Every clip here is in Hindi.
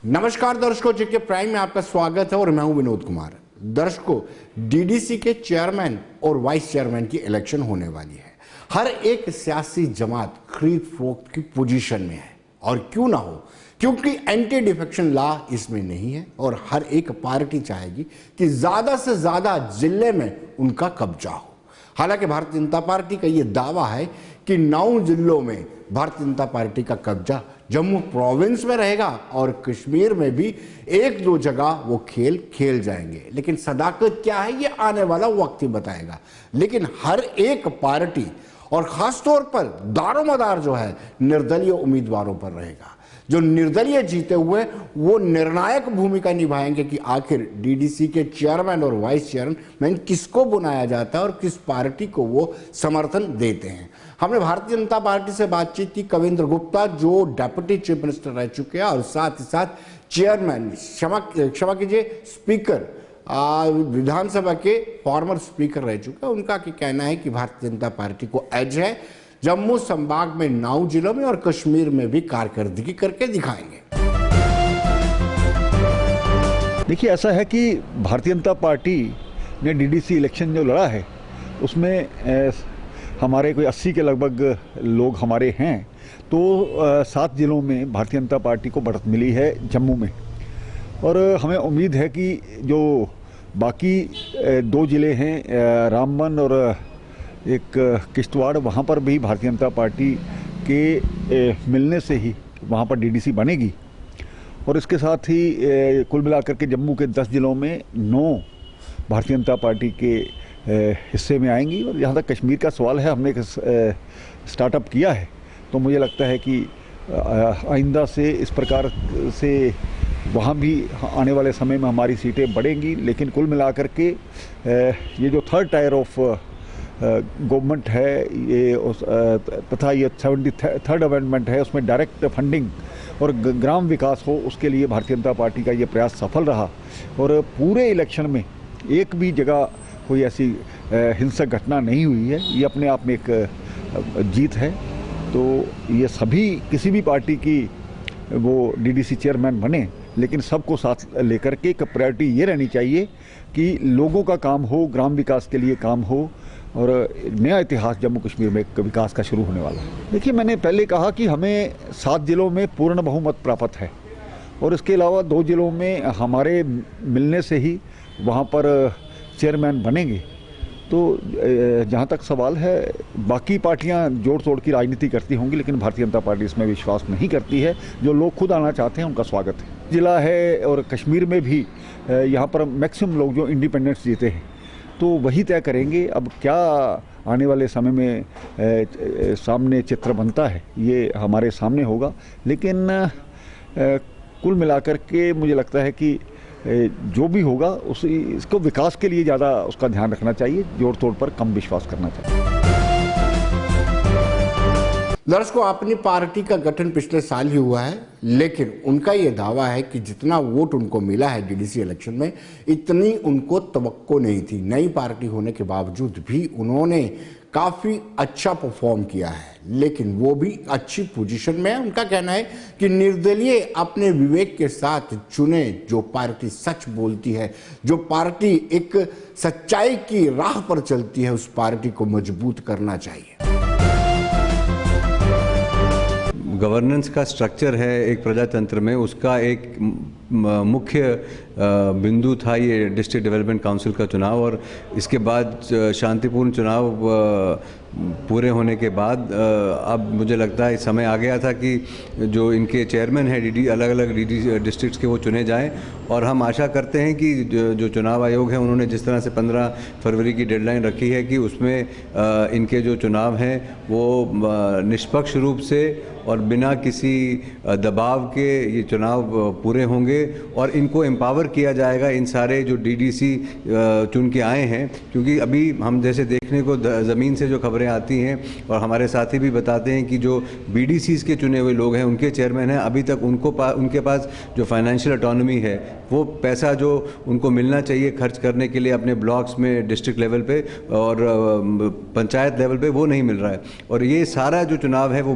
नमस्कार दर्शकों, जेके प्राइम में आपका स्वागत है और मैं हूं विनोद कुमार। दर्शकों, डीडीसी के चेयरमैन और वाइस चेयरमैन की इलेक्शन होने वाली है। हर एक सियासी जमात खरीद फरोख्त की पोजीशन में है और क्यों ना हो, क्योंकि एंटी डिफेक्शन लॉ इसमें नहीं है और हर एक पार्टी चाहेगी कि ज्यादा से ज्यादा जिले में उनका कब्जा हो। हालांकि भारतीय जनता पार्टी का यह दावा है कि 9 जिलों में भारतीय जनता पार्टी का कब्जा जम्मू प्रोविंस में रहेगा और कश्मीर में भी 1-2 जगह वो खेल जाएंगे। लेकिन सदाकत क्या है ये आने वाला वक्त ही बताएगा। लेकिन हर एक पार्टी और खासतौर पर दारोमदार जो है निर्दलीय उम्मीदवारों पर रहेगा। जो निर्दलीय जीते हुए वो निर्णायक भूमिका निभाएंगे कि आखिर डीडीसी के चेयरमैन और वाइस चेयरमैन किसको बुलाया जाता है और किस पार्टी को वो समर्थन देते हैं। हमने भारतीय जनता पार्टी से बातचीत की। कविंद्र गुप्ता जो डेप्यूटी चीफ मिनिस्टर रह चुके हैं और साथ ही साथ चेयरमैन क्षमा कीजिए स्पीकर विधानसभा के फॉर्मर स्पीकर रह चुके हैं, उनका क्या कहना है कि भारतीय जनता पार्टी को एज है। जम्मू संभाग में 9 जिलों में और कश्मीर में भी कारकर्दगी करके दिखाएंगे। देखिए, ऐसा है कि भारतीय जनता पार्टी ने डीडीसी इलेक्शन जो लड़ा है उसमें हमारे कोई 80 के लगभग लोग हमारे हैं। तो 7 जिलों में भारतीय जनता पार्टी को बढ़त मिली है जम्मू में, और हमें उम्मीद है कि जो बाकी 2 जिले हैं रामबन और एक किश्तवाड़, वहाँ पर भी भारतीय जनता पार्टी के मिलने से ही वहाँ पर डीडीसी बनेगी। और इसके साथ ही कुल मिलाकर के जम्मू के 10 जिलों में 9 भारतीय जनता पार्टी के हिस्से में आएंगी। और जहाँ तक कश्मीर का सवाल है, हमने एक स्टार्टअप किया है, तो मुझे लगता है कि आइंदा से इस प्रकार से वहाँ भी आने वाले समय में हमारी सीटें बढ़ेंगी। लेकिन कुल मिलाकर के ये जो 3rd टायर ऑफ गवर्नमेंट है ये तथा ये 73rd अमेंडमेंट है, उसमें डायरेक्ट फंडिंग और ग्राम विकास हो, उसके लिए भारतीय जनता पार्टी का ये प्रयास सफल रहा। और पूरे इलेक्शन में एक भी जगह कोई ऐसी हिंसक घटना नहीं हुई है। ये अपने आप में एक जीत है। तो ये सभी किसी भी पार्टी की वो डीडीसी चेयरमैन बने, लेकिन सबको साथ लेकर के एक प्रायोरिटी ये रहनी चाहिए कि लोगों का काम हो, ग्राम विकास के लिए काम हो और नया इतिहास जम्मू कश्मीर में विकास का शुरू होने वाला है। देखिए, मैंने पहले कहा कि हमें 7 जिलों में पूर्ण बहुमत प्राप्त है और इसके अलावा 2 जिलों में हमारे मिलने से ही वहाँ पर चेयरमैन बनेंगे। तो जहाँ तक सवाल है, बाकी पार्टियाँ जोड़ तोड़ की राजनीति करती होंगी, लेकिन भारतीय जनता पार्टी इसमें विश्वास नहीं करती है। जो लोग खुद आना चाहते हैं उनका स्वागत है। जिला है और कश्मीर में भी यहाँ पर मैक्सिमम लोग जो इंडिपेंडेंट्स जीते हैं, तो वही तय करेंगे। अब क्या आने वाले समय में सामने चित्र बनता है ये हमारे सामने होगा। लेकिन कुल मिलाकर के मुझे लगता है कि जो भी होगा इसको विकास के लिए ज़्यादा उसका ध्यान रखना चाहिए, जोड़ तोड़ पर कम विश्वास करना चाहिए। दर्शकों, अपनी पार्टी का गठन पिछले साल ही हुआ है, लेकिन उनका ये दावा है कि जितना वोट उनको मिला है डीडीसी इलेक्शन में, इतनी उनको तवक्को नहीं थी। नई पार्टी होने के बावजूद भी उन्होंने काफ़ी अच्छा परफॉर्म किया है, लेकिन वो भी अच्छी पोजीशन में है। उनका कहना है कि निर्दलीय अपने विवेक के साथ चुने, जो पार्टी सच बोलती है, जो पार्टी एक सच्चाई की राह पर चलती है, उस पार्टी को मजबूत करना चाहिए। गवर्नेंस का स्ट्रक्चर है एक प्रजातंत्र में, उसका एक मुख्य बिंदु था ये डिस्ट्रिक्ट डेवलपमेंट काउंसिल का चुनाव। और इसके बाद शांतिपूर्ण चुनाव पूरे होने के बाद अब मुझे लगता है समय आ गया था कि जो इनके चेयरमैन हैं अलग अलग डिस्ट्रिक्ट्स के वो चुने जाएं। और हम आशा करते हैं कि जो चुनाव आयोग है उन्होंने जिस तरह से 15 फरवरी की डेडलाइन रखी है कि उसमें इनके जो चुनाव हैं वो निष्पक्ष रूप से और बिना किसी दबाव के ये चुनाव पूरे होंगे और इनको एम्पावर किया जाएगा। इन सारे जो डीडीसी चुन के आए हैं, क्योंकि अभी हम जैसे देखने को ज़मीन से जो खबरें आती हैं और हमारे साथी भी बताते हैं कि जो बीडीसीज़ के चुने हुए लोग हैं, उनके चेयरमैन हैं, अभी तक उनके पास जो फाइनेंशियल ऑटोनॉमी है वो पैसा जो उनको मिलना चाहिए खर्च करने के लिए अपने ब्लॉक्स में डिस्ट्रिक्ट लेवल पे और पंचायत लेवल पे, वो नहीं मिल रहा है। और ये सारा जो चुनाव है वो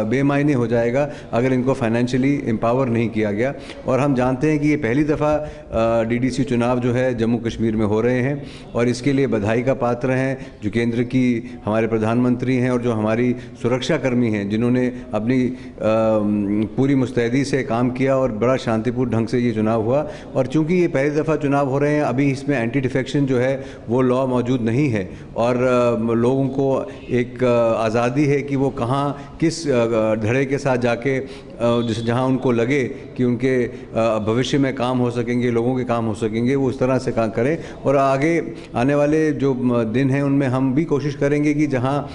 बेमायने हो जाएगा अगर इनको फाइनेंशियली एम्पावर नहीं किया गया। और हम जानते हैं कि ये पहली दफ़ा डीडीसी चुनाव जो है जम्मू कश्मीर में हो रहे हैं और इसके लिए बधाई का पात्र हैं जो केंद्र की हमारे प्रधानमंत्री हैं और जो हमारी सुरक्षा कर्मी हैं, जिन्होंने अपनी पूरी मुस्तैदी से काम किया और बड़ा शांतिपूर्ण ढंग से ये चुनाव हुआ। और चूंकि ये पहली दफ़ा चुनाव हो रहे हैं, अभी इसमें एंटी डिफेक्शन जो है वो लॉ मौजूद नहीं है और लोगों को एक आज़ादी है कि वो कहाँ किस धड़े के साथ जाके जहाँ उनको लगे कि उनके भविष्य में काम हो सकेंगे, लोगों के काम हो सकेंगे, वो उस तरह से काम करें। और आगे आने वाले जो दिन हैं उनमें हम भी कोशिश करेंगे कि जहाँ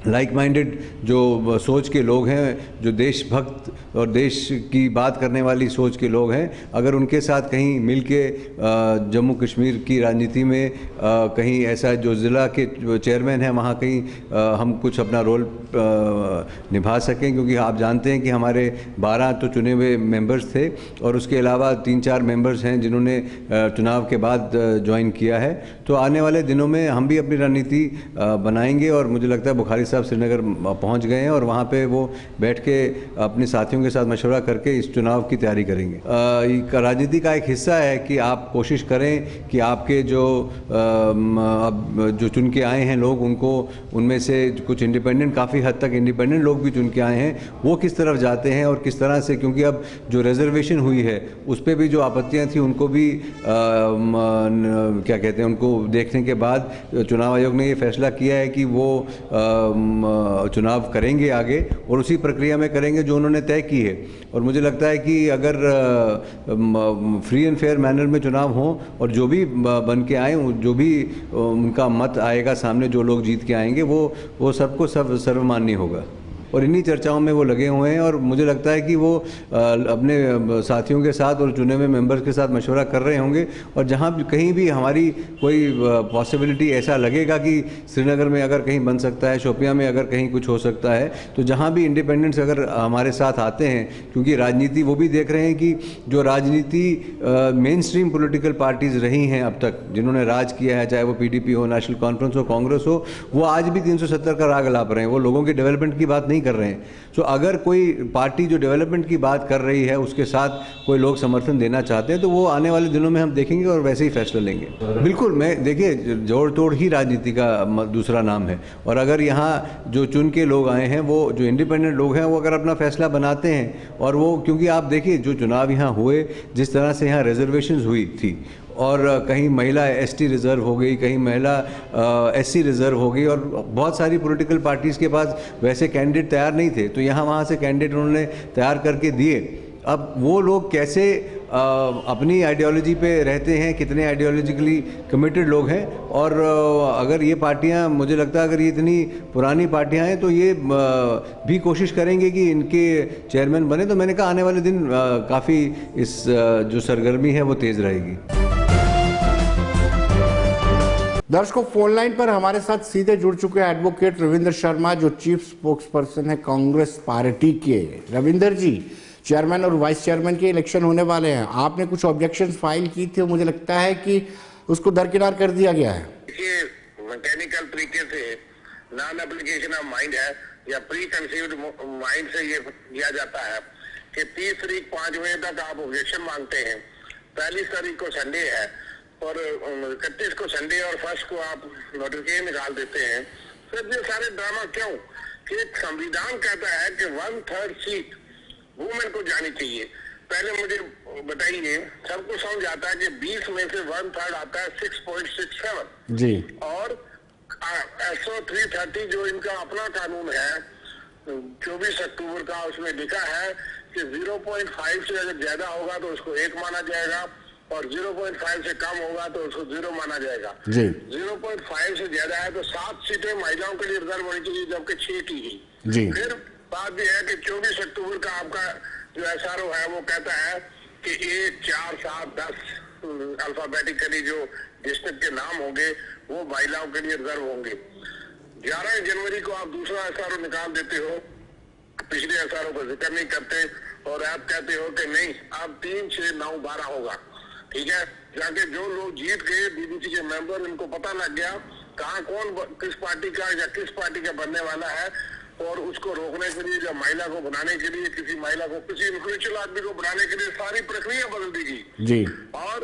लाइक माइंडेड जो सोच के लोग हैं, जो देशभक्त और देश की बात करने वाली सोच के लोग हैं, अगर उनके साथ कहीं मिल के जम्मू कश्मीर की राजनीति में कहीं ऐसा जो ज़िला के चेयरमैन हैं वहाँ कहीं हम कुछ अपना रोल निभा सकें। क्योंकि आप जानते हैं कि हमारे 12 तो चुने हुए मेंबर्स थे और उसके अलावा 3-4 मेंबर्स हैं जिन्होंने चुनाव के बाद ज्वाइन किया है। तो आने वाले दिनों में हम भी अपनी रणनीति बनाएंगे और मुझे लगता है बुखारी साहब श्रीनगर पहुंच गए हैं और वहां पे वो बैठ के अपने साथियों के साथ मशवरा करके इस चुनाव की तैयारी करेंगे। राजनीति का एक हिस्सा है कि आप कोशिश करें कि आपके जो चुन के आए हैं लोग, उनको उनमें से कुछ इंडिपेंडेंट, काफ़ी हद तक इंडिपेंडेंट लोग भी चुन के आए हैं, वो किस तरफ जाते हैं और किस तरह से, क्योंकि अब जो रिजर्वेशन हुई है उस पर भी जो आपत्तियाँ थी उनको भी क्या कहते हैं, उनको देखने के बाद चुनाव आयोग ने ये फैसला किया है कि वो चुनाव करेंगे आगे और उसी प्रक्रिया में करेंगे जो उन्होंने तय की है। और मुझे लगता है कि अगर फ्री एंड फेयर मैनर में चुनाव हो और जो भी बन के आए, जो भी उनका मत आएगा सामने, जो लोग जीत के आएंगे, वो सबको सर्वमान्य होगा। और इन्हीं चर्चाओं में वो लगे हुए हैं और मुझे लगता है कि वो अपने साथियों के साथ और चुने हुए मेंबर्स के साथ मशवरा कर रहे होंगे। और जहाँ भी कहीं भी हमारी कोई पॉसिबिलिटी ऐसा लगेगा कि श्रीनगर में अगर कहीं बन सकता है, शोपियां में अगर कहीं कुछ हो सकता है, तो जहाँ भी इंडिपेंडेंट्स अगर हमारे साथ आते हैं, क्योंकि राजनीति वो भी देख रहे हैं कि जो राजनीति मेन स्ट्रीम पोलिटिकल पार्टीज़ रही हैं अब तक, जिन्होंने राज किया है, चाहे वो PDP हो, नेशनल कॉन्फ्रेंस हो, कांग्रेस हो, वो आज भी 370 का राग अलाप रहे हैं। वो लोगों के डेवलपमेंट की बात नहीं कर रहे हैं। तो अगर कोई पार्टी जो डेवलपमेंट की बात कर रही है उसके साथ कोई लोग समर्थन देना चाहते हैं, तो वो आने वाले दिनों में हम देखेंगे और वैसे ही फैसला लेंगे। बिल्कुल, मैं देखिए, जोड़ तोड़ ही राजनीति का दूसरा नाम है। और अगर यहाँ जो चुन के लोग आए हैं, वो जो इंडिपेंडेंट लोग हैं, वो अगर अपना फैसला बनाते हैं और वो, क्योंकि आप देखिए जो चुनाव यहाँ हुए, जिस तरह से यहाँ रिजर्वेशंस हुई थी और कहीं महिला ST रिज़र्व हो गई, कहीं महिला SC रिज़र्व हो गई और बहुत सारी पॉलिटिकल पार्टीज़ के पास वैसे कैंडिडेट तैयार नहीं थे, तो यहाँ वहाँ से कैंडिडेट उन्होंने तैयार करके दिए। अब वो लोग कैसे अपनी आइडियोलॉजी पे रहते हैं, कितने आइडियोलॉजिकली कमिटेड लोग हैं। और अगर ये पार्टियां, मुझे लगता है अगर ये इतनी पुरानी पार्टियां हैं तो ये भी कोशिश करेंगे कि इनके चेयरमैन बने। तो मैंने कहा आने वाले दिन काफ़ी इस जो सरगर्मी है वो तेज़ रहेगी। दर्शकों, फोन लाइन पर हमारे साथ सीधे जुड़ चुके हैं एडवोकेट रविंद्र शर्मा, जो चीफ स्पोक्स पर्सन है कांग्रेस पार्टी के। रविंद्र जी, चेयरमैन और वाइस चेयरमैन के इलेक्शन होने वाले हैं, आपने कुछ ऑब्जेक्शन फाइल की थी, मुझे लगता है कि उसको दरकिनार कर दिया गया है। ये मैकेनिकल तरीके से नॉन एप्लीकेशन ऑफ माइंड है या प्री कंसीव्ड माइंड से ये किया जाता है कि 30 तारीख 5 बजे तक आप ऑब्जेक्शन मांगते हैं, 41 तारीख को संडे है और 31 को संडे और 1 को आप नोटिफिकेशन निकाल देते हैं। फिर ये सारे ड्रामा क्यों? कि संविधान कहता है कि 1/3 सीट वुमेन को जानी चाहिए। पहले मुझे बताइए, सबको समझ आता है कि 20 में से 1/3 आता है 6.67 जी। और SO 330 जो इनका अपना कानून है 24 अक्टूबर का, उसमें लिखा है कि 0.5 से अगर ज्यादा होगा तो उसको 1 माना जाएगा और 0.5 से कम होगा तो उसको 0 माना जाएगा। जी। 0.5 से ज्यादा है तो 7 सीटें महिलाओं के लिए रिजर्व होनी चाहिए, जबकि 6 की गई। जी। फिर बात यह है कि 24 अक्टूबर का आपका जो SRO है वो कहता है कि 1, 4, 7, 10 अल्फाबेटिकली जो डिस्ट्रिक्ट के नाम होंगे वो महिलाओं के लिए रिजर्व होंगे। 11 जनवरी को आप दूसरा SRO निकाल देते हो, पिछले SRO का जिक्र नहीं करते और आप कहते हो कि नहीं अब 3, 6, 9, 12 होगा, ठीक है। जाके जो लोग जीत गए डीडीसी के मेंबर, इनको पता लग गया कहाँ कौन किस पार्टी का या किस पार्टी का बनने वाला है, और उसको रोकने के लिए या महिला को बनाने के लिए, किसी महिला को, किसी इन्फ्लुएंशियल आदमी को बनाने के लिए सारी प्रक्रिया बदल दी गई जी। और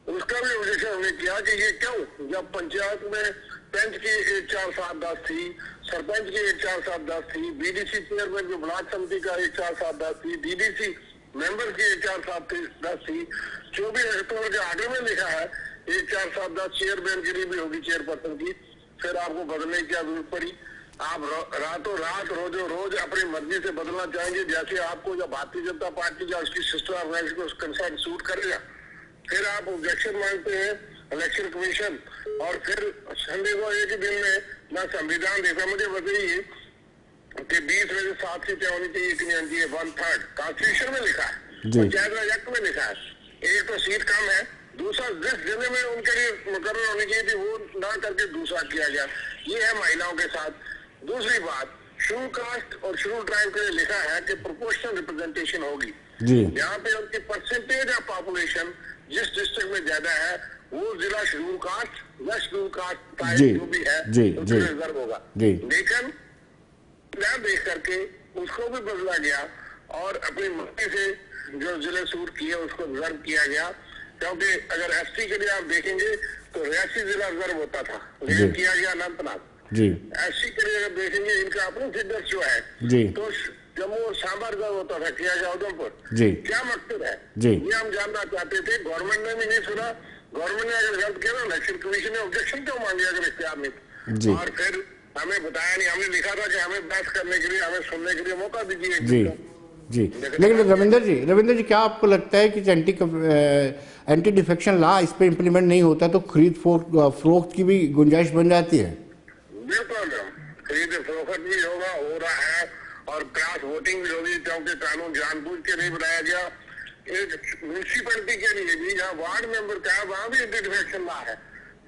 उसका भी ऑब्जेक्शन हमने किया कि ये क्यों, जब पंचायत में पंच की 1, 4, 7, 10 थी, सरपंच की 1, 4, 7, 10 थी, बीडीसी चेयरमैन जो ब्लॉक समिति का 1, 4, 7, 10 थी, डीडीसी मेंबर की 1, 4, 7, 10 थी। 24 अक्टूबर के आगे में लिखा है 1, 4, 7, 10 चेयरमैन के लिए भी होगी, चेयरपर्सन की। फिर आपको बदलने की जरूरत पड़ी, आप रातों रात रोजों रोज अपनी मर्जी से बदलना चाहेंगे, जैसे आपको या भारतीय जनता पार्टी या उसकी सिस्टर ऑर्गेनाइजेशन को कंसर्न सूट करेगा। फिर आप ऑब्जेक्शन मांगते हैं इलेक्शन कमीशन, और फिर संडे को एक ही दिन में ना संविधान देखा। मुझे बताइए कि 20 में से 7 सीटें होनी चाहिए, इतनी आती है 1/3 कॉन्स्टिट्यूशन में लिखा है, पंचायत राज एक्ट में लिखा है। एक तो सीट कम है, दूसरा जिस जिले में उनके लिए मुकर्रर होनी चाहिए थी वो ना करके दूसरा किया गया। ये है महिलाओं के साथ। दूसरी बात, शेड्यूल कास्ट और शेड्यूल ट्राइब के लिए लिखा है कि प्रोपोर्शनल रिप्रेजेंटेशन होगी, यहाँ पे उनकी परसेंटेज ऑफ पॉपुलेशन जिस डिस्ट्रिक्ट में ज्यादा है वो जिला शेड्यूल कास्ट या शेड्यूल कास्ट जो भी है उसको रिजर्व होगा। लेकिन देख करके उसको भी बदला गया और अपनी मर्जी से जो जिले सूट किए उसको रिजर्व किया गया, क्योंकि अगर एसटी के लिए आप देखेंगे तो रियासी जिला रिजर्व होता था, लेकिन किया गया अनंतनाग। एससी के लिए अगर देखेंगे इनका अपना फिगर जो है तो जम्मू और सांबा रिजर्व होता था, किया गया उधमपुर। क्या मकसद है ये हम जानना चाहते थे। गवर्नमेंट ने भी नहीं सुना, गवर्नमेंट ने अगर गलत किया ना, इलेक्शन कमीशन ने ऑब्जेक्शन क्यों मांगी अगर इख्तियार नहीं, और फिर हमें बताया नहीं। हमने लिखा था कि हमें बहस करने के लिए, हमें सुनने के लिए मौका दीजिए जी। लेकिन रविंदर जी क्या आपको लगता है कि एंटी डिफेक्शन लॉ इस पे इम्प्लीमेंट नहीं होता तो खरीद फरोख्त की भी गुंजाइश बन जाती है? बिल्कुल, खरीद फरोख्त भी होगा, हो रहा है, और क्रॉस वोटिंग भी होगी, क्योंकि कानून जानबूझ के नहीं बनाया गया। एक म्यूनिसिपैलिटी के लिए भी जहाँ वार्ड मेंबर का है वहाँ भी एंटी डिफेक्शन लॉ है।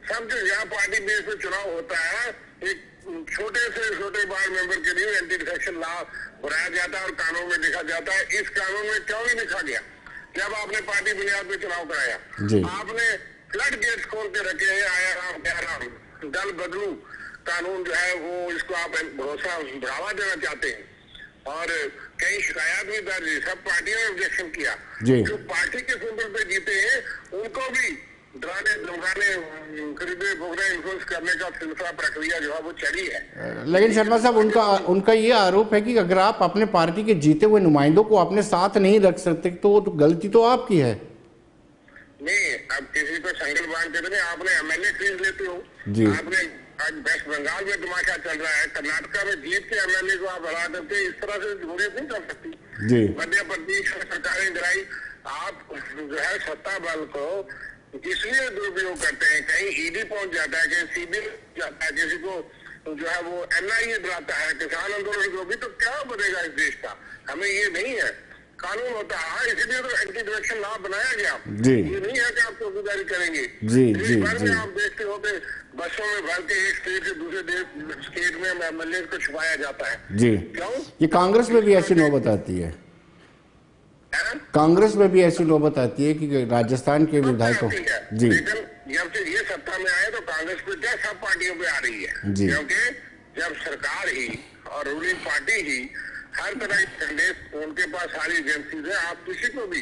सब जो यहाँ पार्टी बेस पे चुनाव होता है, एक छोटे से छोटे वार्ड मेंबर के लिए एंटी डिफेक्शन लॉ बनाया जाता है और कानून में लिखा जाता है। इस कानून में क्यों नहीं लिखा गया? जब आपने पार्टी बुनियाद पे चुनाव कराया, आपने फ्लड गेट्स खोल के रखे हैं, आया राम क्या राम, दल बदलू कानून जो है वो, इसको आप भरोसा बढ़ावा देना चाहते हैं, और कई शिकायत भी दर्ज हुई, सब पार्टियों ने ऑब्जेक्शन किया। जो पार्टी के सिंबल पे जीते हैं उनको भी डराने धमकाने, खरीदने भोगने, इन्फ्लुएंस करने का सिलसिला प्रक्रिया जो है वो चली है। लेकिन शर्मा साहब उनका ये आरोप है कि अगर आप अपने पार्टी के जीते हुए नुमाइंदों को अपने साथ नहीं रख सकते तो गलती तो आपकी है। नहीं, अब किसी को संगल बांध के नहीं, आपने एमएलए खरीद लेते हो, आपने आज वेस्ट बंगाल में तमाशा चल रहा है, कर्नाटका में जीत के एमएलए को आप हरा करके इस तरह से जमहूरियत नहीं चल सकती। मध्य प्रदेश में सरकारें गिराई, आप जो है सत्ता बल को इसलिए दुरुपयोग करते हैं, कहीं ईडी पहुंच जाता है, कहीं सीबीआई जाता है, किसी को जो है वो एनआईए बुलाता है, किसान आंदोलन को भी, तो क्या बनेगा इस देश का? हमें ये नहीं है, कानून होता है, इसीलिए तो एंटी डिफेक्शन लॉ बनाया गया। ये नहीं है कि आप चौकीदारी करेंगे। इस बार में आप देखते हो कि बसों में भर के एक स्टेट से दूसरे स्टेट में एमएलए को छुपाया जाता है। क्यों? ये कांग्रेस में भी ऐसी नौबत आती है, कांग्रेस में भी ऐसी नौबत आती है कि राजस्थान के विधायकों लेकिन जब से ये सत्ता में आए तो कांग्रेस पे क्या सब पार्टियों पे आ रही है, क्योंकि जब सरकार ही और रूलिंग पार्टी ही हर तरह के संदेश उनके पास सारी एजेंसीज है, आप किसी को भी,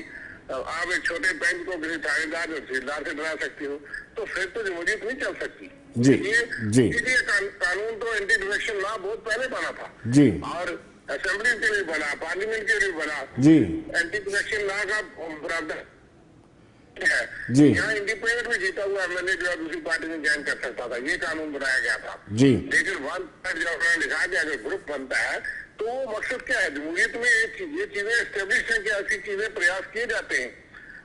आप एक छोटे बैंक को किसी थानेदार तहसीलदार से डरा सकती हो, तो फिर तो जमहूरियत नहीं चल सकती। इसलिए कानून तो एंटी डिफेक्शन लॉ बहुत पहले बना था, और असेंबली के लिए बना, पार्लियामेंट के लिए बना। एंटी डिफेक्शन लॉ का प्रावधान है, यहाँ इंडिपेंडेंट में जीता हुआ एमएलए जो है दूसरी पार्टी में ज्वाइन कर सकता था, ये कानून बनाया गया था। लेकिन जब उन्होंने लिखा कि अगर ग्रुप बनता है तो मकसद क्या है? जमहूरियत में ये चीजें एस्टेब्लिश है कि ऐसी चीजें प्रयास किए जाते हैं,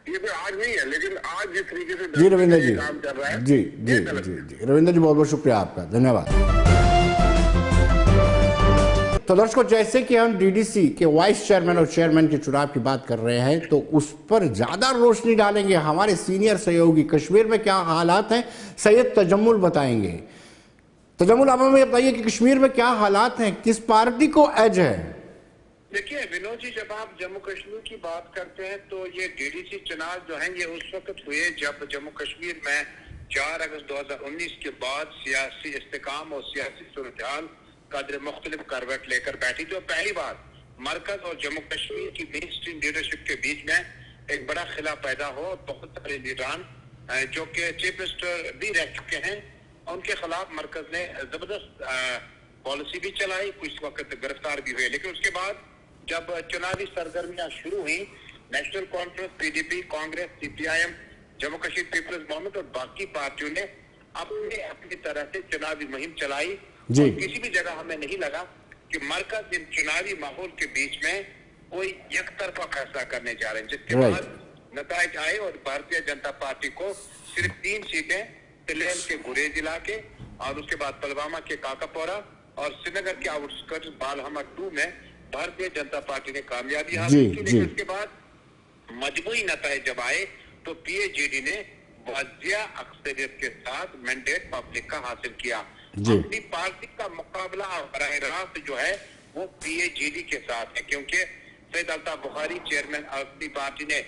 ये तो आज नहीं है, लेकिन आज जिस तरीके से रविंदर जी काम चल रहा है। रविंदर जी बहुत बहुत शुक्रिया आपका, धन्यवाद। तो दर्शकों, जैसे कि हम डीडीसी के वाइस चेयरमैन और चेयरमैन के चुनाव की बात कर रहे हैं तो उस पर ज्यादा रोशनी डालेंगे हमारे सीनियर सहयोगी। कश्मीर में क्या हालात हैं, सैयद तजम्मुल बताएंगे। तजम्मुल, आप हमें बताइए कि कश्मीर में क्या हालात हैं, किस पार्टी को एज है? देखिए विनोद जी, जब आप जम्मू कश्मीर की बात करते हैं तो ये डीडीसी चुनाव जो है ये उस वक्त हुए जब जम्मू कश्मीर में 4 अगस्त 2019 के बाद सियासी इस्तेकाम और सियासी सूरत-ए-हाल कदर मुख्तलिफ करवट लेकर बैठी। तो पहली बार मरकज और जम्मू कश्मीर की मेन स्ट्रीम लीडरशिप के बीच में एक बड़ा खिला पैदा हो और बहुत सारे लीडरान जो कि चीफ मिनिस्टर भी रह चुके हैं, उनके खिलाफ मरकज ने जबरदस्त पॉलिसी भी चलाई, कुछ वक्त गिरफ्तार भी हुए। लेकिन उसके बाद जब चुनावी सरगर्मियां शुरू हुई, national conference, PDP, Congress, CPIM, Jammu Kashmir people's movement और बाकी पार्टियों ने अपनी तरह से चुनावी मुहिम चलाई और किसी भी जगह हमें नहीं लगा कि मरकज इन चुनावी माहौल के बीच में कोई एकतरफा फैसला करने जा रहे हैं, जिसके बाद नतायज आए और भारतीय जनता पार्टी को सिर्फ 3 सीटें पिलेन के गुरेज इलाके और उसके बाद पुलवामा के काकापोरा और श्रीनगर के आउटस्कर्ट्स बालहमा 2 में भारतीय जनता पार्टी ने कामयाबी हासिल की। लेकिन उसके बाद मजमूई नतायज जब आए तो पीएजीडी ने वाजिया अक्सरियत के साथ मैंडेट पब्लिक का हासिल किया। अपनी पार्टी का मुकाबला बराह रास्त जो है वो पीएजीडी के साथ है, क्योंकि सैयद अल्ताफ बुखारी चेयरमैन अपनी पार्टी ने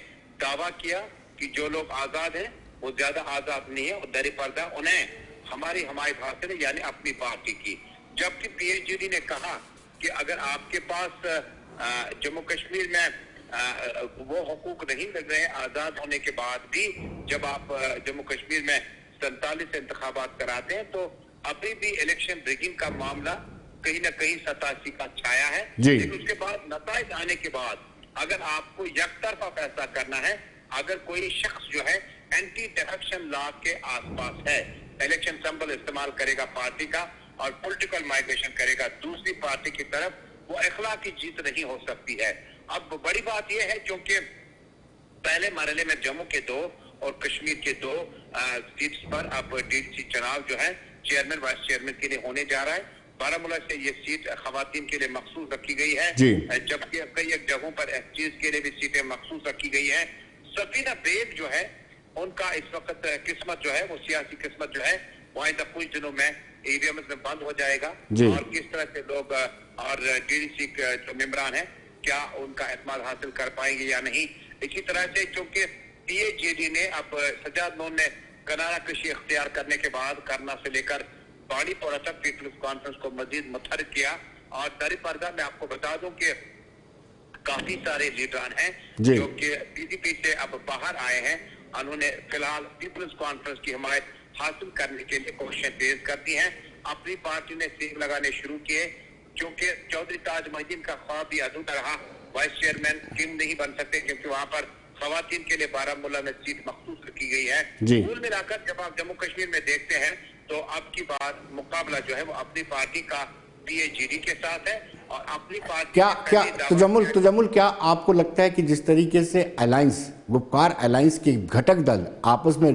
दावा किया कि जो लोग आजाद हैं वो ज्यादा आजाद नहीं है और दर पर्दा उन्हें हमारी हमायत हासिल है, यानी अपनी पार्टी की। जबकि पीएचडी ने कहा कि अगर आपके पास जम्मू कश्मीर में वो हुकूक नहीं मिल रहे आजाद होने के बाद भी, जब आप जम्मू कश्मीर में 47 इंतखाबात कराते हैं तो अभी भी इलेक्शन रिगिंग का मामला कहीं ना कहीं 87 का छाया है। लेकिन उसके बाद नतायज आने के बाद अगर आपको यकतरफा फैसला करना है, अगर कोई शख्स जो है एंटी डिफेक्शन लॉ के आसपास है, इलेक्शन सिंबल इस्तेमाल करेगा पार्टी का और पॉलिटिकल माइग्रेशन करेगा दूसरी पार्टी की तरफ, वो अखलाक की जीत नहीं हो सकती है। अब बड़ी बात यह है क्योंकि पहले मरहले में जम्मू के 2 और कश्मीर के 2 सीट्स पर अब डीडीसी चुनाव जो है चेयरमैन वाइस चेयरमैन के लिए होने जा रहा है। बारामूला से ये सीट खवातीन के लिए मखसूस रखी गई है, जबकि कई एक जगहों पर एसटीज के लिए भी सीटें मखसूस रखी गई है। सफीना बेग जो है उनका इस वक्त किस्मत जो है वो सियासी किस्मत जो है वो आइंदा कुछ दिनों में ईवीएम में बंद हो जाएगा और किस तरह से लोग और डीडीसी जो मेंबरान है क्या उनका एतमाद हासिल कर पाएंगे या नहीं। इसी तरह से क्योंकि पीएजीडी ने अब सजाद नून ने गनारा कृषि इख्तियार करने के बाद करना से लेकर बाड़ीपोरा तक पीपल्स कॉन्फ्रेंस को मजीद मुतहरिक किया और दर पर्दा मैं आपको बता दूं कि काफी सारे लीडरान हैं जो कि पीडीपी से अब बाहर आए हैं। उन्होंने फिलहाल पीपल्स कॉन्फ्रेंस की हिमायत हासिल करने के लिए कोशिशें तेज कर दी हैं। अपनी पार्टी ने सीट लगाने शुरू किए क्योंकि चौधरी ताज मोहिद्दीन का ख्वाब भी अधूरा रहा, वाइस चेयरमैन किम नहीं बन सकते क्योंकि वहां पर खवातीन के लिए बारामूला में सीट मखसूस रखी गई है। कुल मिलाकर जब आप जम्मू कश्मीर में देखते हैं तो अब की बात मुकाबला जो है वो अपनी पार्टी का पीएजीडी के साथ है और अपनी पार्टी क्या तजम्मुल क्या आपको लगता है कि जिस तरीके से अलायंस वकार अलायंस के घटक दल आपस में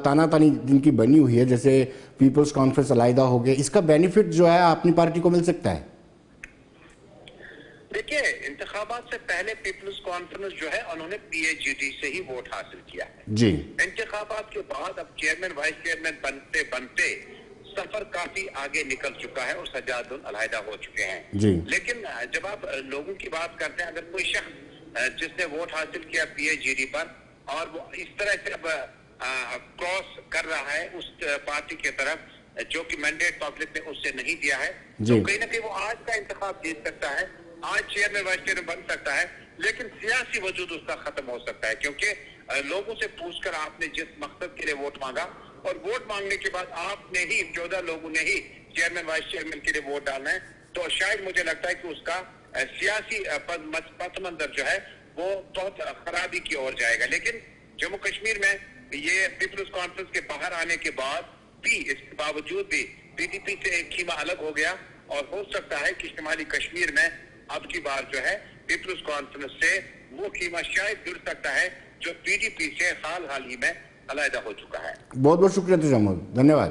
तानातानी जिनकी बनी हुई है, जैसे पीपल्स कॉन्फ्रेंस अलहदा हो गए, इसका बेनिफिट जो है अपनी पार्टी को मिल सकता है? देखिए, इंतखाबात से पहले पीपल्स कॉन्फ्रेंस जो है उन्होंने पीएजीडी से ही वोट हासिल किया है जी। इंतखाबात के बाद अब चेयरमैन वाइस चेयरमैन बनते बनते सफर काफी आगे निकल चुका है और सजाद अलहदा हो चुके हैं जी। लेकिन जब आप लोगों की बात करते हैं, अगर कोई शख्स जिसने वोट हासिल किया पीएजीडी पर और वो इस तरह से अब क्रॉस कर रहा है उस पार्टी की तरफ जो कि मैंडेट पब्लिक ने उससे नहीं दिया है, तो कहीं ना कहीं वो आज का इंतखाब जीत सकता है, आज चेयरमैन वाइस चेयरमैन बन सकता है, लेकिन सियासी वजूद उसका खत्म हो सकता है क्योंकि लोगों से पूछकर आपने जिस मकसद के लिए वोट मांगा और वोट मांगने के बाद आपने ही 14 लोगों ने ही चेयरमैन वाइस चेयरमैन के लिए वोट डालना है, तो शायद मुझे लगता है कि उसका सियासी पथ मंजर जो है वो बहुत खराबी की ओर जाएगा। लेकिन जम्मू कश्मीर में ये पीपल्स कॉन्फ्रेंस के बाहर आने के बाद भी, इसके बावजूद भी पीडीपी से एक खीमा अलग हो गया और हो सकता है कि शुमाली कश्मीर में अब की बार जो है पीपल्स कॉन्फ्रेंस से वो खीमा शायद जुड़ सकता है जो पीडीपी से हाल ही में अलहदा हो चुका है। बहुत बहुत शुक्रिया तजम्मुल, धन्यवाद।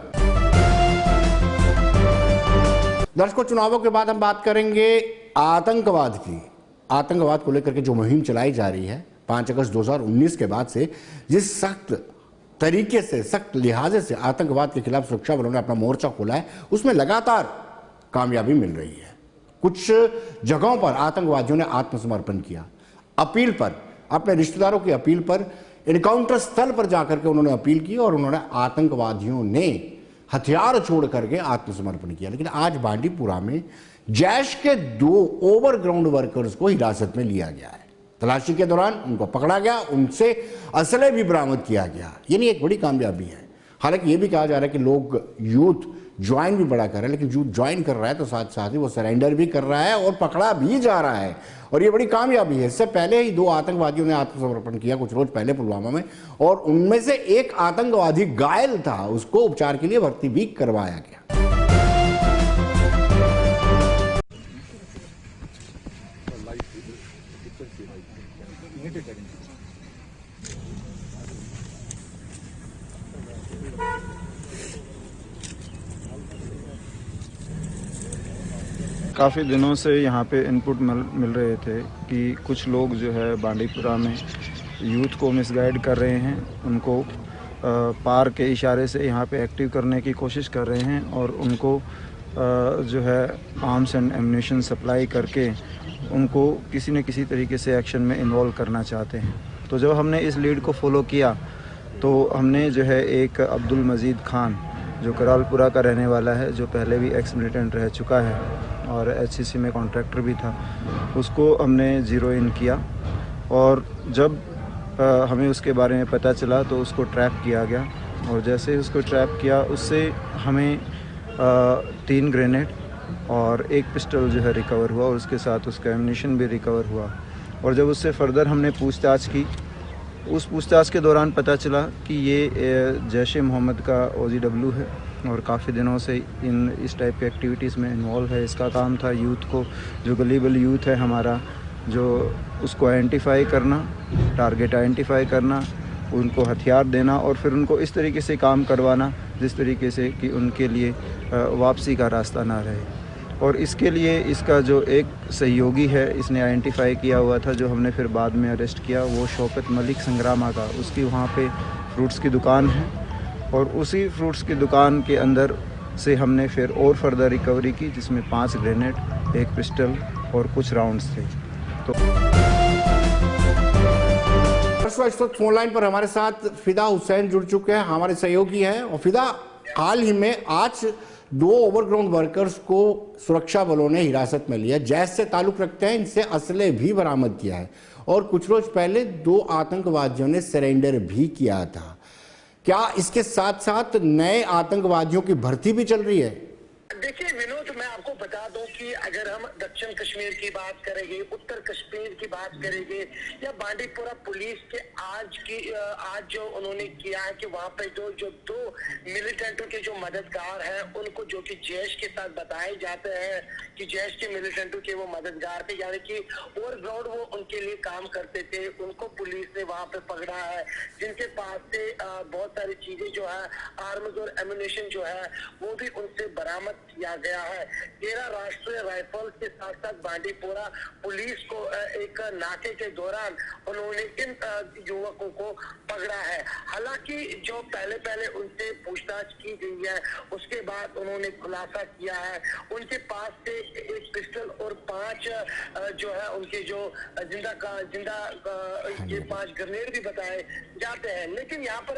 दर्शकों, चुनावों के बाद हम बात करेंगे आतंकवाद की। आतंकवाद को लेकर के जो मुहिम चलाई जा रही है 5 अगस्त 2019 के बाद से, जिस सख्त तरीके से, सख्त लिहाजे से आतंकवाद के खिलाफ सुरक्षा बलों ने अपना मोर्चा खोला है, उसमें लगातार कामयाबी मिल रही है। कुछ जगहों पर आतंकवादियों ने आत्मसमर्पण किया। अपील पर, अपने रिश्तेदारों की अपील पर, एनकाउंटर स्थल पर जाकर के उन्होंने अपील की और उन्होंने आतंकवादियों ने हथियार छोड़ करके आत्मसमर्पण किया। लेकिन आज बांडीपुरा में जैश के 2 ओवरग्राउंड वर्कर्स को हिरासत में लिया गया है। तलाशी के दौरान उनको पकड़ा गया, उनसे असले भी बरामद किया गया। ये नहीं एक बड़ी कामयाबी है। हालांकि ये भी कहा जा रहा है कि लोग यूथ ज्वाइन भी बड़ा कर रहे हैं, लेकिन यूथ ज्वाइन कर रहा है तो साथ साथ ही वो सरेंडर भी कर रहा है और पकड़ा भी जा रहा है, और ये बड़ी कामयाबी है। इससे पहले ही 2 आतंकवादियों ने आत्मसमर्पण किया कुछ रोज पहले पुलवामा में, और उनमें से एक आतंकवादी घायल था, उसको उपचार के लिए भर्ती भी करवाया गया। काफ़ी दिनों से यहाँ पे इनपुट मिल रहे थे कि कुछ लोग जो है बांडीपुरा में यूथ को मिसगाइड कर रहे हैं, उनको पार के इशारे से यहाँ पे एक्टिव करने की कोशिश कर रहे हैं और उनको जो है आर्म्स एंड एम्यूनिशन सप्लाई करके उनको किसी न किसी तरीके से एक्शन में इन्वॉल्व करना चाहते हैं। तो जब हमने इस लीड को फॉलो किया तो हमने जो है एक अब्दुल मजीद खान जो करालपुरा का रहने वाला है, जो पहले भी एक्स मिलिटेंट रह चुका है और एचसीसी में कॉन्ट्रैक्टर भी था, उसको हमने ज़ीरो इन किया। और जब हमें उसके बारे में पता चला तो उसको ट्रैप किया गया, और जैसे उसको ट्रैप किया उससे हमें 3 ग्रेनेड और 1 पिस्टल जो है रिकवर हुआ, और उसके साथ उसका एम्यूनिशन भी रिकवर हुआ। और जब उससे फर्दर हमने पूछताछ की, उस पूछताछ के दौरान पता चला कि ये जैश-ए-मोहम्मद का OGW है और काफ़ी दिनों से इस टाइप के एक्टिविटीज़ में इन्वॉल्व है। इसका काम था यूथ को, जो गलीबल यूथ है हमारा, जो उसको आइडेंटिफाई करना, टारगेट आइडेंटिफाई करना, उनको हथियार देना और फिर उनको इस तरीके से काम करवाना जिस तरीके से कि उनके लिए वापसी का रास्ता ना रहे। और इसके लिए इसका जो एक सहयोगी है, इसने आइडेंटिफाई किया हुआ था, जो हमने फिर बाद में अरेस्ट किया, वो शौकत मलिक संग्रामा का, उसकी वहाँ पे फ्रूट्स की दुकान है, और उसी फ्रूट्स की दुकान के अंदर से हमने फिर और फर्दर रिकवरी की, जिसमें 5 ग्रेनेड, 1 पिस्टल और कुछ राउंड्स थे। तो इस वक्त फोन लाइन पर हमारे साथ फिदा हुसैन जुड़ चुके हैं, हमारे सहयोगी हैं। और फिदा, हाल ही में आज 2 ओवरग्राउंड वर्कर्स को सुरक्षा बलों ने हिरासत में लिया, जैश से ताल्लुक रखते हैं, इनसे असले भी बरामद किया है, और कुछ रोज पहले 2 आतंकवादियों ने सरेंडर भी किया था। क्या इसके साथ साथ नए आतंकवादियों की भर्ती भी चल रही है? देखिए विनोद, मैं आपको बता दूं कि अगर हम दक्षिण कश्मीर की बात करेंगे, उत्तर कश्मीर की बात करेंगे, या बांडीपुरा पुलिस के आज जो उन्होंने किया है कि वहां पे जो 2 मिलिटेंटों के जो मददगार हैं, उनको जो कि जैश के साथ बताए जाते हैं कि जैश के मिलिटेंटों के वो मददगार थे, यानी कि ओवरग्राउंड वो उनके लिए काम करते थे, उनको पुलिस ने वहां पे पकड़ा है, जिनके पास से बहुत सारी चीजें जो है, आर्म्स और एम्यूनिशन जो है, वो भी उनसे बरामद किया गया है। 13 राष्ट्रीय राइफल के साथ साथ बांडीपुरा पुलिस को एक नाके के दौरान उन्होंने इन युवकों को पकड़ा है। हालांकि जो पहले उनसे पूछताछ की गई है, उसके बाद उन्होंने खुलासा किया है, उनके पास से 1 पिस्टल और 5 जो है उनके जो जिंदा ये 5 ग्रेनेड भी बताए जाते हैं। लेकिन यहाँ पर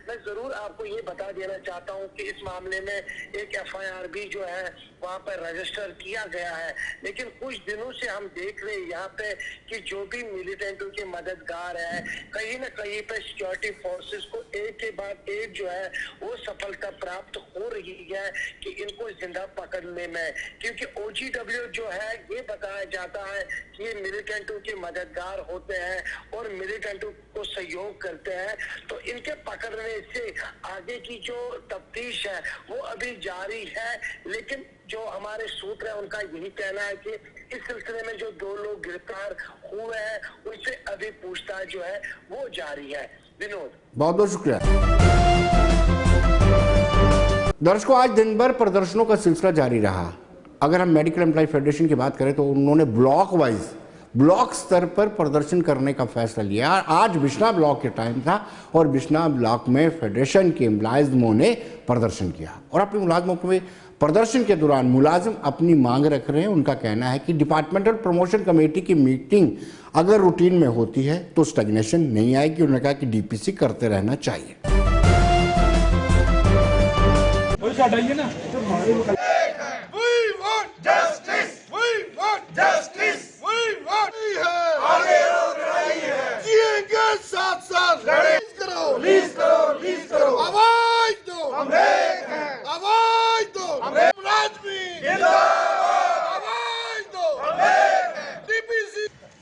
मैं जरूर आपको ये बता देना चाहता हूँ कि इस मामले में एक FIR भी जो है वहाँ पर रजिस्टर किया गया है। लेकिन कुछ दिनों से हम देख रहे हैं यहाँ पे कि जो भी मिलिटेंटों के मददगार है, कहीं न कहीं पे सिक्योरिटी फोर्सेस को एक के बाद एक जो है वो सफलता प्राप्त हो रही है कि इनको जिंदा पकड़ने में, क्योंकि OGW जो है ये बताया जाता है कि ये मिलिटेंटों के मददगार होते हैं और मिलिटेंटों को सहयोग करते हैं। तो इनके पकड़ने से आगे की जो तफ्तीश है वो अभी जारी है। लेकिन जो हमारे सूत्र है उनका यही कहना है कि इस सिलसिले में जो 2 लोग गिरफ्तार हुए हैं उनसे अभी पूछताछ जो है वो जारी है। विनोद, बहुत बहुत शुक्रिया। दर्शकों, आज दिन भर प्रदर्शनों का सिलसिला जारी रहा। अगर हम मेडिकल एम्प्लॉय फेडरेशन की बात करें तो उन्होंने ब्लॉक स्तर पर प्रदर्शन करने का फैसला लिया। आज बिश्ना ब्लॉक के टाइम था और बिश्ना ब्लॉक में फेडरेशन के मुलाजिमों ने प्रदर्शन किया और अपने मुलाजिमों में प्रदर्शन के दौरान मुलाजिम अपनी मांग रख रहे हैं। उनका कहना है कि डिपार्टमेंटल प्रमोशन कमेटी की मीटिंग अगर रूटीन में होती है तो स्टैग्नेशन नहीं आएगी। उन्होंने कहा कि डीपीसी करते रहना चाहिए।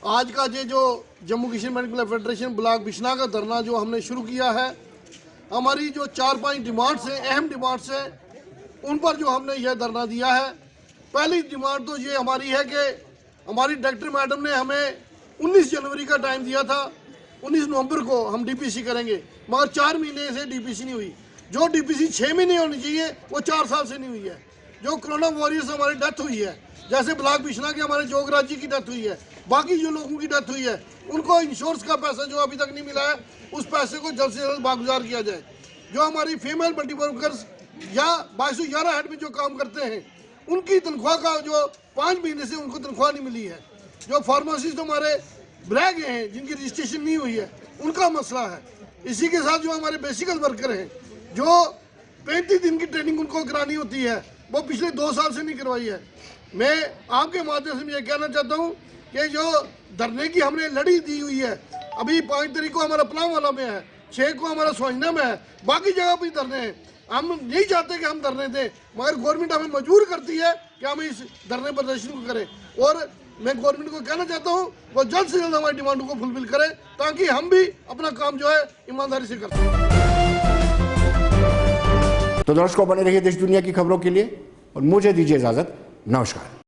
आज का ये जो Jammu Kashmir medical federation block Bishna का धरना जो हमने शुरू किया है, हमारी जो 4-5 डिमांड्स हैं, अहम डिमांड्स हैं, उन पर जो हमने यह धरना दिया है। पहली डिमांड तो ये हमारी है कि हमारी डायरेक्टर मैडम ने हमें 19 जनवरी का टाइम दिया था, 19 नवंबर को हम डीपीसी करेंगे, मगर 4 महीने से डीपीसी नहीं हुई। जो डीपीसी 6 महीने होनी चाहिए वो 4 साल से नहीं हुई है। जो कोरोना वॉरियर्स हमारी डेथ हुई है, जैसे ब्लॉक बिश्ना के हमारे जोगराज जी की डेथ हुई है, बाकी जो लोगों की डेथ हुई है, उनको इंश्योरेंस का पैसा जो अभी तक नहीं मिला है, उस पैसे को जल्द से जल्द बागुजार किया जाए। जो हमारी फीमेल मल्टी वर्कर्स या 2211 हेड में जो काम करते हैं, उनकी तनख्वाह का जो 5 महीने से उनको तनख्वाह नहीं मिली है। जो फार्मासिस्ट हमारे रह गए हैं, जिनकी रजिस्ट्रेशन नहीं हुई है, उनका मसला है। इसी के साथ जो हमारे बेसिकल वर्कर हैं, जो 35 दिन की ट्रेनिंग उनको करानी होती है, वो पिछले 2 साल से नहीं करवाई है। मैं आपके माध्यम से ये कहना चाहता हूँ कि जो धरने की हमने लड़ी दी हुई है, अभी 5 तारीख को हमारा पलावाला में है, 6 को हमारा सोहना में है, बाकी जगह पर धरने हैं। हम नहीं चाहते कि हम धरने दें, मगर गवर्नमेंट हमें मजबूर करती है कि हम इस धरने प्रदर्शन को करें। और मैं गवर्नमेंट को कहना चाहता हूँ वो जल्द से जल्द हमारी डिमांडों को फुलफिल करे, ताकि हम भी अपना काम जो है ईमानदारी से कर सकें। तो दर्शकों, बने रहिए देश दुनिया की खबरों के लिए और मुझे दीजिए इजाजत। नमस्कार।